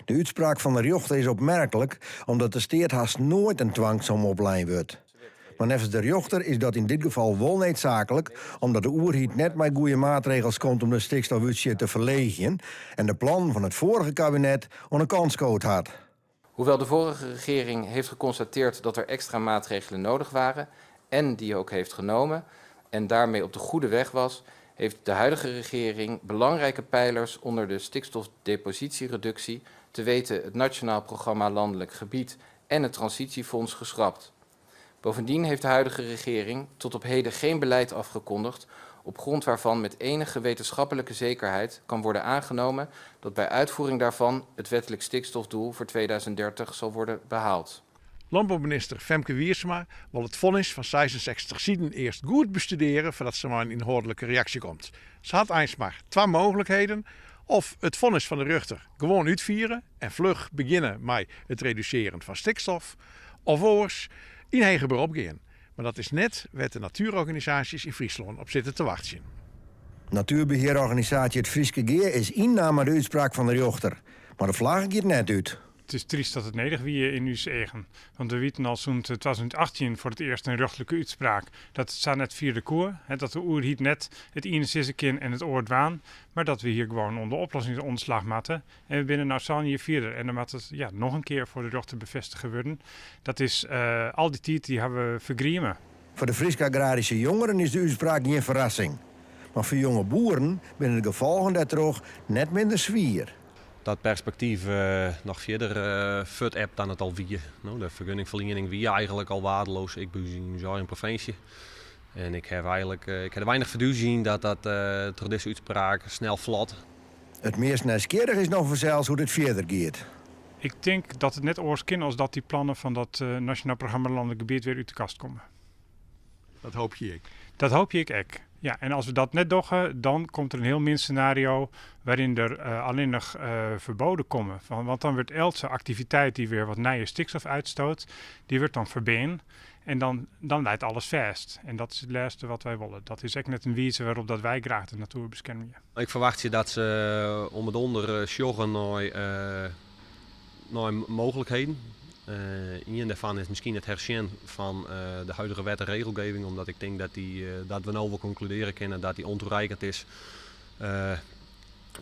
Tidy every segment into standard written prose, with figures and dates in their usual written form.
De uitspraak van de rechter is opmerkelijk, omdat de steert haast nooit een dwangsom opleiding wordt. Maar nevens de rechter is dat in dit geval wel noodzakelijk, omdat de oerhiet net met goede maatregels komt om de stikstofuitstoot te verlegen en de plan van het vorige kabinet aan een kans schoot had. Hoewel de vorige regering heeft geconstateerd dat er extra maatregelen nodig waren en die ook heeft genomen en daarmee op de goede weg was, heeft de huidige regering belangrijke pijlers onder de stikstofdepositiereductie, te weten het Nationaal Programma Landelijk Gebied en het Transitiefonds, geschrapt. Bovendien heeft de huidige regering tot op heden geen beleid afgekondigd op grond waarvan met enige wetenschappelijke zekerheid kan worden aangenomen dat bij uitvoering daarvan het wettelijk stikstofdoel voor 2030 zal worden behaald. Landbouwminister Femke Wiersma wil het vonnis van 66 zieden eerst goed bestuderen voordat ze maar een inhoudelijke reactie komt. Ze had eens maar twee mogelijkheden: of het vonnis van de rechter gewoon uitvieren en vlug beginnen met het reduceren van stikstof, of oors in eigen beroep gaan. Maar dat is net waar de natuurorganisaties in Friesland op zitten te wachten. Natuurbeheerorganisatie Het Frieske Geer is inname de uitspraak van de rechter. Maar de vlag gaat net uit. Het is triest dat het nedig wie in uw eigen. Want we weten al zo'n 2018 voor het eerst een rechtelijke uitspraak. Dat staat net vierde koer. Dat de oerhiet net het ene sissekin en het oord waan. Maar dat we hier gewoon onder oplossingsonderslag matten. En we binnen nou zo'n hier vierde. En dan moet het nog een keer voor de rechter bevestigen worden. Dat is al die tijd die hebben we vergriemen. Voor de Frieske agrarische jongeren is de uitspraak geen verrassing. Maar voor jonge boeren binnen de gevolgen daardoor net minder zwier. Dat perspectief nog verder fut app dan het al wie. Nou, de vergunningverlening wie eigenlijk al waardeloos. Ik ben zo in provincie. En ik heb er weinig verduw zien dat door deze uitspraak snel vlot. Het meest nieuwsgierig is nog zelfs hoe dit verder gaat. Ik denk dat het net oorskint als dat die plannen van dat Nationaal Programma Landelijk Gebied weer uit de kast komen. Dat hoop je ik. Dat hoop je ik ook. Ja, en als we dat net doggen, dan komt er een heel min scenario waarin er alleen nog verboden komen. Want dan wordt elke activiteit die weer wat nije stikstof uitstoot, die wordt dan verbeen. En dan leidt alles vast. En dat is het laatste wat wij willen. Dat is echt net een wijze waarop dat wij graag de natuur beschermen. Ik verwacht je dat ze om het onder sjoggen naar mogelijkheden. Een daarvan is misschien het herzien van de huidige wet en regelgeving, omdat ik denk dat we nou wel concluderen kunnen dat die ontoereikend is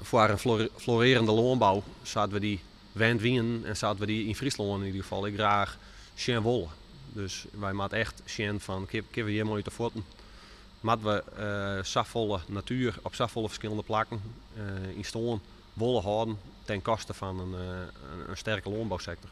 voor een florerende landbouw. Zouden we die wendwingen en zouden we die in Friesland in ieder geval graag zien willen. Dus wij moeten echt zien van, kunnen we hier mooi te voeten. Moeten we zoveel natuur op zoveel verschillende plekken in stand willen houden ten koste van een sterke landbouwsector.